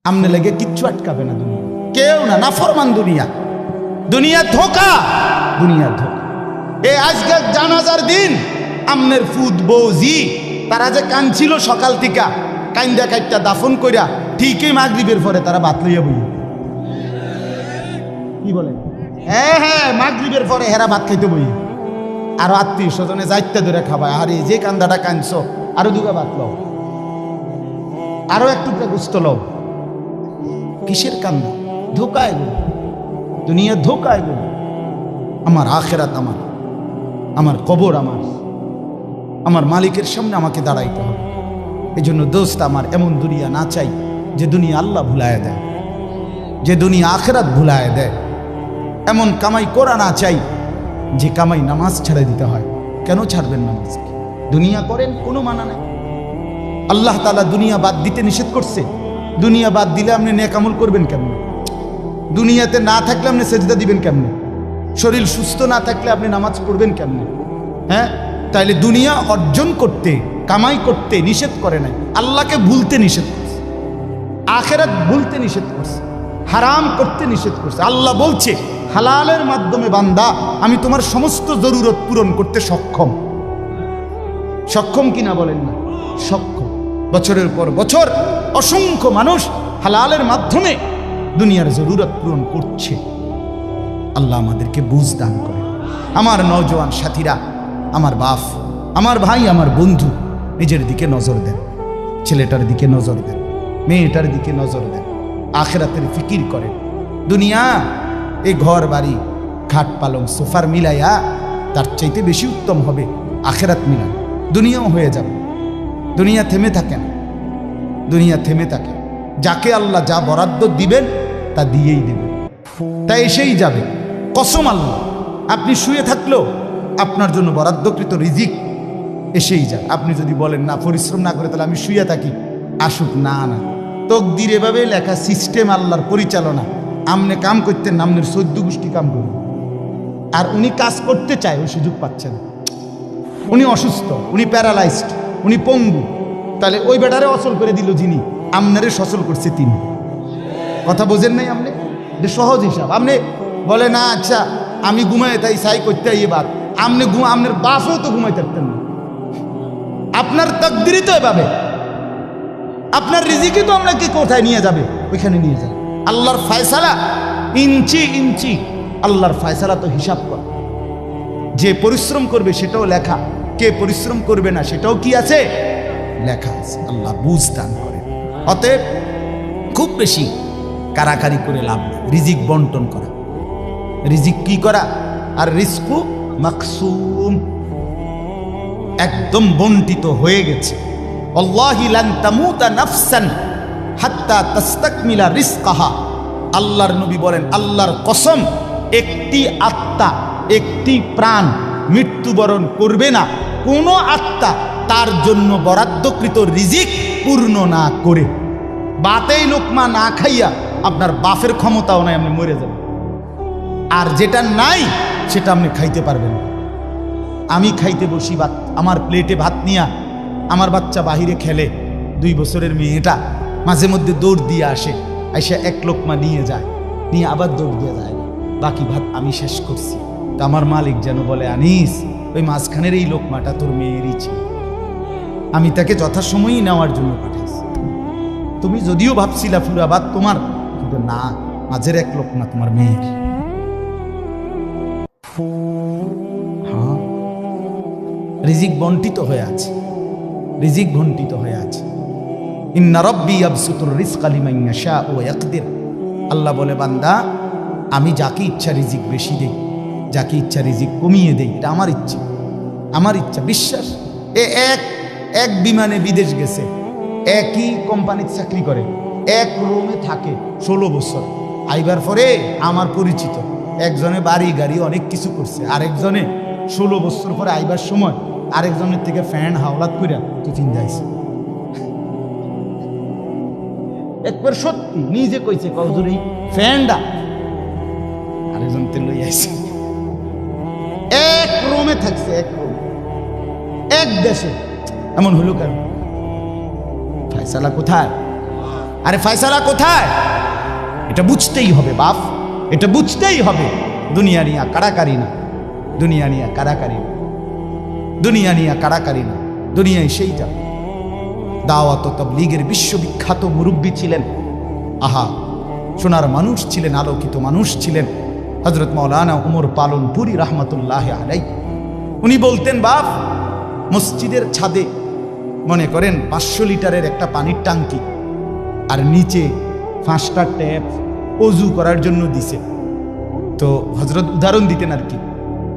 আমনে লেগে কিচ্ছু আটকাবে না দুনিয়া, কেউ না, নাফরমান দুনিয়া। দুনিয়া ধোকা, দুনিয়া ধোকা। এই আজকে জানাজার দিন আমনের ফুদ বৌজি তারা যে কাঁদছিল সকাল থেকে, কাইন্দা কাইটটা দাফন কইরা ঠিকই মাগরিবের পরে তারা ভাত লইয়া বই। কি বলে? হ্যাঁ হ্যাঁ, মাগরিবের পরে হেরা ভাত খাইতে বই। আরো আত্মীয় স্বজনে যাইতে ধরে খাবায়, আরে যে কান্দাটা কাঁদছ আরো দুগা ভাত লও, আরো এক টুকরা গুস্ত লও। কিসের কান্দা? ধোকায় গেল দুনিয়া, ধোকায় গেল। আমার আখেরাত আমার, আমার কবর আমার, আমার মালিকের সামনে আমাকে দাঁড়াইতে হবে। এই জন্য দোস্ত আমার, এমন দুনিয়া না চাই যে দুনিয়া আল্লাহ ভুলায় দেয়, যে দুনিয়া আখেরাত ভুলায় দেয়। এমন কামাই করা না চাই যে কামাই নামাজ ছেড়ে দিতে হয়। কেন ছাড়বেন নামাজকে? দুনিয়া করেন, কোনো মানা নাই। আল্লাহ তাআলা দুনিয়া বাদ দিতে নিষেধ করছে। দুনিয়া বাদ দিলে আপনি নেক আমল করবেন কেমনে? দুনিয়াতে না থাকলে আপনি সেজদা দিবেন কেমনে? শরীর সুস্থ না থাকলে আপনি নামাজ পড়বেন কেমনে? হ্যাঁ, তাইলে দুনিয়া অর্জন করতে, কামাই করতে নিষেধ করে নাই, আল্লাহকে ভুলতে নিষেধ করছে, আখেরাত ভুলতে নিষেধ করছে, হারাম করতে নিষেধ করছে। আল্লাহ বলছে হালালের মাধ্যমে বান্দা আমি তোমার সমস্ত জরুরত পূরণ করতে সক্ষম। সক্ষম কিনা বলেন না? সক্ষম। বছরের পর বছর অসংখ্য মানুষ হালালের মাধ্যমে দুনিয়ার জরুরত পূরণ করছে। আল্লাহ আমাদেরকে বুঝ দান করে। আমার নওজোয়ান সাথীরা, আমার বাপ, আমার ভাই, আমার বন্ধু, নিজের দিকে নজর দেন, ছেলেটার দিকে নজর দেন, মেয়েটার দিকে নজর দেন, আখেরাতের ফিকির করেন। দুনিয়া এই ঘর বাড়ি খাট পালং সোফার মিলাইয়া তার চাইতে বেশি উত্তম হবে আখেরাত মিলান। দুনিয়াও হয়ে যাবে, দুনিয়া থেমে থাকে না, দুনিয়া থেমে থাকে। যাকে আল্লাহ যা বরাদ্দ দিবেন তা দিয়েই দেবেন, তা এসেই যাবে। কসম আল্লাহ, আপনি শুয়ে থাকলেও আপনার জন্য বরাদ্দকৃত রিজিক এসেই যায়। আপনি যদি বলেন না, পরিশ্রম না করে তাহলে আমি শুয়ে থাকি, আসুক। না না, তকদির এভাবে লেখা, সিস্টেম আল্লাহর পরিচালনা। আমনে কাম করতেন, আমনের 14 গোষ্ঠী কাম করুন। আর উনি কাজ করতে চায়, ওই সুযোগ পাচ্ছেন। উনি অসুস্থ, উনি প্যারালাইজড, উনি পঙ্গু, তাহলে ওই বেটারে অচল করে দিল যিনি, আমনারে সচল করছে তিনি। কথা বোঝেন নাই আপনি? যে সহজ হিসাব। আপনি বলে না, আচ্ছা আমি ঘুমাই তাই সাই করতে ইয়ে বাদ, আপনি আপনার বাপও তো ঘুমাইতে পারতেন না। আপনার তাকদিরই তো এভাবে, আপনার রিজিকই তো আপনাকে কোথায় নিয়ে যাবে, ওইখানে নিয়ে যাবে। আল্লাহর ফয়সালা ইঞ্চি ইঞ্চি, আল্লাহর ফয়সালা তো হিসাব কর। যে পরিশ্রম করবে সেটাও লেখা, কে পরিশ্রম করবে না সেটাও কি আছে, লেখা আছে। আল্লাহ বুঝ দান করে। অতএব খুব বেশি কারাকারি করে লাভ নেই। রিজিক বন্টন করা, রিজিক কি করা, আর রিজকু মাকসুম, একদম বন্টিত হয়ে গেছে। আল্লাহি লান তামুতা নাফসান হাত্তা তাস্তাকমিলা রিজকাহা। আল্লাহর নবী বলেন, আল্লাহর কসম, একটি আত্মা, একটি প্রাণ মৃত্যুবরণ করবে না কোনো আত্মা তার জন্য বরাদ্দকৃত রিজিক পূর্ণ না করে। বাতেই লোকমা না খাইয়া আপনার বাপের ক্ষমতাও নাই, আপনি মরে যাবেন। আর যেটা নাই সেটা আপনি খাইতে পারবেন না। আমি খাইতে বসি ভাত, আমার প্লেটে ভাত নিয়া, আমার বাচ্চা বাহিরে খেলে, 2 বছরের মেয়েটা মাঝে মধ্যে দৌড় দিয়ে আসে, আইসা 1 লোকমা নিয়ে যায়, নিয়ে আবার দৌড় দিয়ে যায়, বাকি ভাত আমি শেষ করছি। তা আমার মালিক যেন বলে, আনিস, ওই মাঝখানের এই লোকমাটা তোর মেয়েরই ছিল, আমি তাকে যথাসময়ই নেওয়ার জন্য পাঠাইছি। তুমি যদিও ভাবছিলা পুরা ভাত তোমার, কিন্তু না, মাঝের 1 লোকমা তোমার মেয়ের। হ্যাঁ, রিজিক বন্টিত হয়ে আছে, রিজিক বন্টিত হয়ে আছে। ইন্না রাব্বি ইয়াবসুতুর রিজকা লিমান ইয়াশাউ ওয়া ইয়াকদির। আল্লাহ বলে, বান্দা আমি যাকে ইচ্ছা রিজিক বেশি দেই, যাকে ইচ্ছা রিজিক কমিয়ে দেই, এটা আমার ইচ্ছা, আমার ইচ্ছা। বিশ্বাস, এক বিমানে বিদেশ গেছে, একই কোম্পানির চাকরি করে, এক রুমে থাকে 16 বছর। আইবার পরে আমার পরিচিত একজনে বাড়ি গাড়ি অনেক কিছু করছে, আরেকজনে 16 বছর পরে আইবার সময় আরেকজনের থেকে ফ্যান হাওলাত কইরা টিফিন যাইছে। একবার সত্যি নিজে কইছে, কৌধুরী ফ্যানটা আরেকজন তে লই আইছে। এক রুমে থাকছে, এক রুম, এক দেশে। এমন হলো কেন? ফয়সালা কোথায়? আরে ফয়সালা কোথায়? এটা বুঝতেই হবে বাপ, এটা বুঝতেই হবে। দুনিয়া নিয়ে কাড়াকাড়ি না, দুনিয়া নিয়ে কাড়াকাড়ি না, দুনিয়া নিয়ে কাড়াকাড়ি না, দুনিয়ায় সেইটা। দাওয়াত ও তাবলীগের বিশ্ববিখ্যাত মুরব্বী ছিলেন, আহা সোনার মানুষ ছিলেন, আলোকিত মানুষ ছিলেন হযরত মাওলানা উমর পালনপুরি রহমতুল্লাহ আলাইহি। উনি বলতেন, বাপ মসজিদের ছাদে মনে করেন 500 লিটারের একটা পানির ট্যাঙ্কি, আর নিচে 5টা ট্যাপ অজু করার জন্য দিছে। তো হযরত উদাহরণ দিতেন আর কি,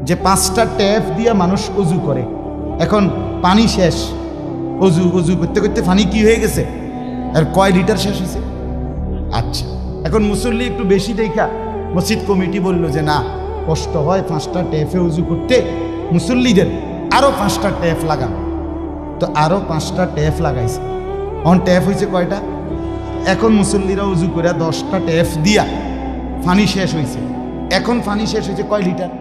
যে 5টা ট্যাপ দিয়ে মানুষ অজু করে, এখন পানি শেষ, অজু অজু করতে করতে পানি কি হয়ে গেছে, আর কয় লিটার শেষ হয়েছে? আচ্ছা, এখন মুসল্লি একটু বেশি দেখা মসজিদ কমিটি বলল যে না, কষ্ট হয় 5টা ট্যাপে উজু করতে, মুসল্লিদের আরো 5টা ট্যাপ লাগান। তো আরো 5টা ট্যাপ লাগাইছে। এখন ট্যাপ হয়েছে কয়টা? এখন মুসল্লিরা উজু করে 10টা ট্যাপ দিয়া পানি শেষ হয়েছে। এখন পানি শেষ হয়েছে কয় লিটার?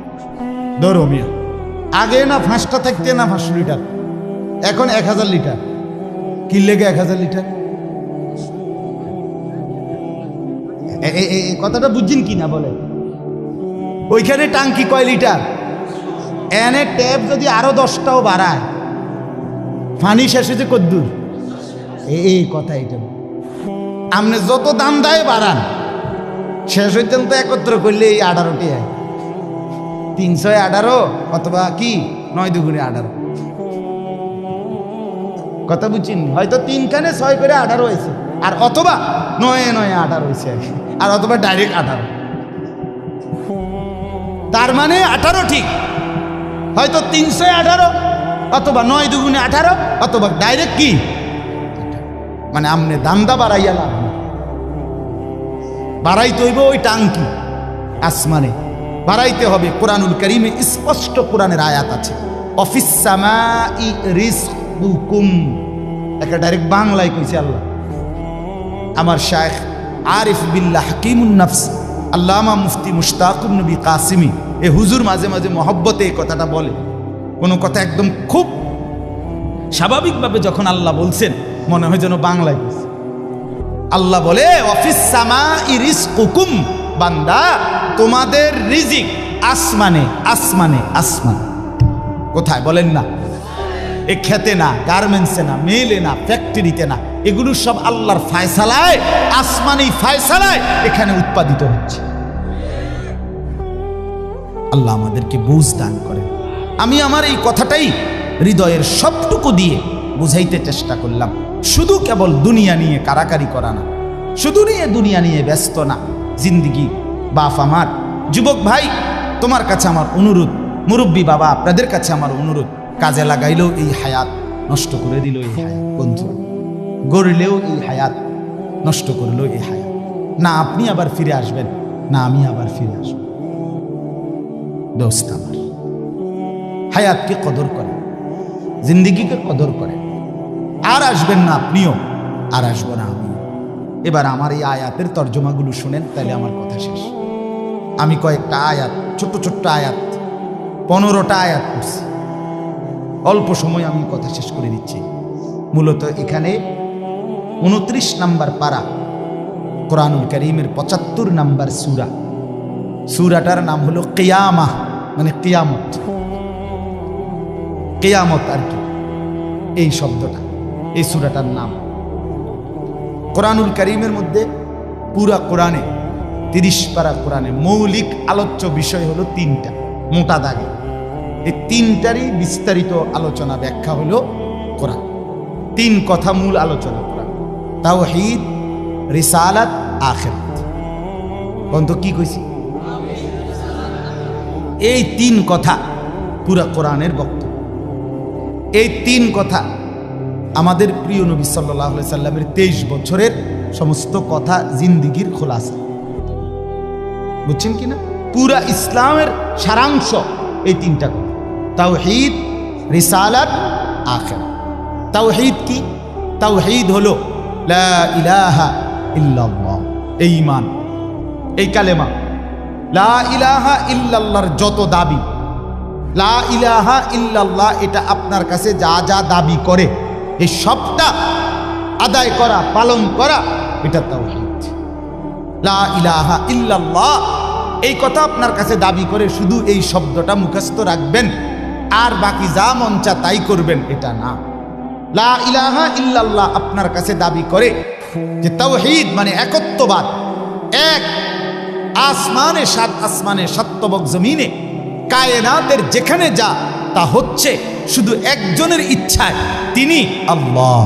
ধরো মিয়া, আগে না 5টা থাকতে না 500 লিটার, এখন 1000 লিটার। কি লেগে 1000 লিটার? কথাটা বুঝছেন কি না বলে? ওইখানে টাঙ্কি কয় লিটার, এনে ট্যাপ যদি আরো 10টাও বাড়ায়, পানি শেষ হয়েছে কদ্দুর? এই কথা, এটা আপনি যত দাম দেয় বাড়ান, শেষ হইতেন তো একত্র করলে এই 18টি হয়, 318 অথবা কি 9 দুগুণে 18। কথা বুঝছেন? হয়তো 3 খানে 6 করে 18 হয়েছে, আর অথবা 9 9 18 হয়েছে, আর অথবা ডাইরেক্ট 18। তার মানে 18 ঠিক, হয়তো 318 অথবা 9 দুগুণে 18 অথবা ডাইরেক্ট কি, মানে আমনে দামদা বাড়াইয়া লাভ না। বাড়াইতে হইব ওই টাঙ্কি আসমানে, বাড়াইতে হবে। কোরআনুল কারীমে স্পষ্ট কোরআনের আয়াত আছে, অফিস সামাই রিজকুকুম, একটা ডাইরেক্ট বাংলায় কইছে আল্লাহ। আমার শায়েখ আরিফ বিল্লাহ হাকিমুন নফস আল্লামা মুফতি মুশতাকুন নবী কাসিমি, এ হুজুর মাঝে মাঝে মহব্বতে এই কথাটা বলে। কোনো কথা একদম খুব স্বাভাবিকভাবে যখন আল্লাহ বলছেন, মনে হয় যেন বাংলায় বলছে। আল্লাহ বলে, অফিস সামাই রিজকুকুম, বান্দা তোমাদের রিজিক আসমানে আসমানে আসমান। কোথায় বলেন না? এ খেতে না, গার্মেন্টসে না, মেলে না, ফ্যাক্টরিতে না, এগুলো সব আল্লাহর ফায়সালায়, আসমানি ফায়সালায় এখানে উৎপাদিত হচ্ছে। আল্লাহ আমাদেরকে বুঝ দান করেন। আমি আমার এই কথাটাই হৃদয়ের সবটুকু দিয়ে বুঝাইতে চেষ্টা করলাম। শুধু কেবল দুনিয়া নিয়ে কারাকারি করা না, শুধু দুনিয়া নিয়ে ব্যস্ত না জিন্দিগি। বাপ আমার, যুবক ভাই, তোমার কাছে আমার অনুরোধ, মুরব্বী বাবা আপনাদের কাছে আমার অনুরোধ, কাজে লাগাইলেও এই হায়াত, নষ্ট করে দিল এই হায়াত। বন্ধু গড়লেও এই হায়াত, নষ্ট করলেও এই হায়াত। না আপনি আবার ফিরে আসবেন, না আমি আবার ফিরে আসব। দোস্ত আমার, হায়াতকে কদর করে, জিন্দিগিকে কদর করে। আর আসবেন না আপনিও, আর আসবো না আমিও। এবার আমার এই আয়াতের তর্জমাগুলো শুনেন, তাহলে আমার কথা শেষ। আমি কয়েকটা আয়াত, ছোট্ট ছোট্ট আয়াত, 15টা আয়াত করছি। অল্প সময় আমি কথা শেষ করে দিচ্ছি। মূলত এখানে 29 নাম্বার পারা, কোরআনুল কারীমের 75 নাম্বার সূরা। সূরাটার নাম হলো কিয়ামাহ, মানে কিয়ামত, কিয়ামত আর কি এই শব্দটা, এই সূরাটার নাম। কোরআনুল কারীমের মধ্যে পুরা কোরআনে 30 পারা কোরআনে মৌলিক আলোচ্য বিষয় হলো 3টা, মোটা দাগে। এই 3টারই বিস্তারিত আলোচনা ব্যাখ্যা হলো কোরআন। 3 কথা মূল আলোচনা কোরআন, তাওহীদ, রিসালাত, আখিরাত। বন্ধু কি কইছি? এই 3 কথা পুরা কোরআনের বক্তব্য। এই 3 কথা আমাদের প্রিয় নবী সাল্লাল্লাহু আলাইহি সাল্লামের 23 বছরের সমস্ত কথা, জিন্দিগির খোলাসা। বুঝছেন কিনা? পুরা ইসলামের সারাংশ এই 3টা কথা, তাওহীদ, রিসালাত, আখিরাত। তাওহীদ কি? তাওহীদ হলো লা ইলাহা ইল্লাল্লাহ, এই ঈমান, এই কালেমা। লা ইলাহা ইল্লাল্লাহর যত দাবি, লা ইলাহা ইল্লাল্লাহ এটা আপনার কাছে যা যা দাবি করে, এই সবটা আদায় করা, পালন করা এটা তাওহীদ। লা ইলাহা ইল্লাল্লাহ এই কথা আপনার কাছে দাবি করে শুধু এই শব্দটা মুখস্থ রাখবেন আর বাকি যা মন চা তাই করবেন, এটা না। লা ইলাহা ইল্লাল্লাহ আপনার কাছে দাবি করে যে তাওহীদ মানে একত্ববাদ, এক আসমানে সাত আসমানে সাতবক জমিনে কায়নাতের যেখানে যা তা হচ্ছে শুধু একজনের ইচ্ছায়, তিনি আল্লাহ।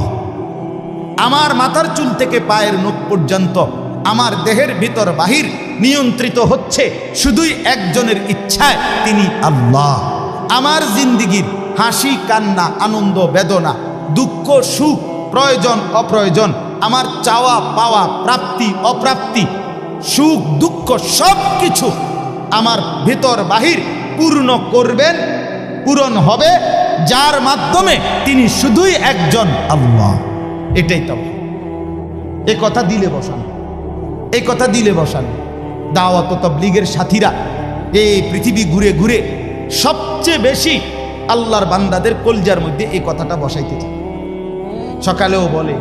আমার মাথার চুল থেকে পায়ের নখ পর্যন্ত আমার দেহের ভিতর বাহির নিয়ন্ত্রিত হচ্ছে শুধুই একজনের ইচ্ছায়, তিনি আল্লাহ। আমার জিন্দিগির হাসি কান্না আনন্দ বেদনা দুঃখ সুখ প্রয়োজন অপ্রয়োজন আমার চাওয়া পাওয়া প্রাপ্তি অপ্রাপ্তি সুখ দুঃখ সব কিছু আমার ভিতর বাহির পূর্ণ করবেন, পূরণ হবে যার মাধ্যমে তিনি শুধুই একজন আল্লাহ। এটাই তো এই কথা দিলে বসানো, এই কথা দিলে বসানো। দাওয়াত ও তাবলীগের সাথীরা এই পৃথিবী ঘুরে ঘুরে সবচেয়ে বেশি আল্লাহর বান্দাদের কলজার মধ্যে এই কথাটা বসাইতে চায়। সকালেও বলে,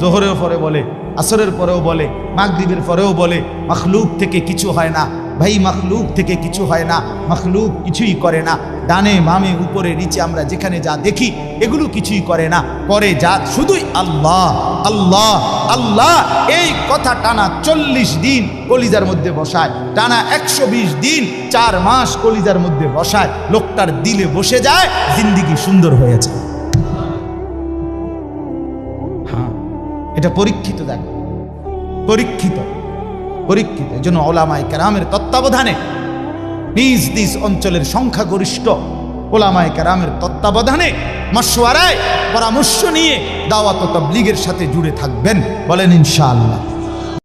জোহরের পরে বলে, আসরের পরেও বলে, মাগরিবের পরেও বলে, মখলুক থেকে কিছু হয় না ভাই, মখলুক থেকে কিছু হয় না, মখলুক কিছুই করে না। ডানে বামে উপরে নিচে আমরা যেখানে যা দেখি এগুলো কিছুই করে না, করে যা শুধুই আল্লাহ আল্লাহ আল্লাহ। এই কথা টানা 40 দিন কলিজার মধ্যে বসায়, টানা 120 দিন 4 মাস কলিজার মধ্যে বসায়, লোকটার দিলে বসে যায়, জিন্দিগি সুন্দর হয়েছে। হ্যাঁ, এটা পরীক্ষিত, দেখ পরীক্ষিত পরীক্ষিত। এই জন্য ওলামায়ে কেরামের তত্ত্বাবধানে নিজ নিজ অঞ্চলের সংখ্যাগরিষ্ঠ ওলামায়ে কেরামের তত্ত্বাবধানে মশওয়ারায় পরামর্শ নিয়ে দাওয়াত ও তাবলীগের সাথে জুড়ে থাকবেন, বলেন ইনশাআল্লাহ।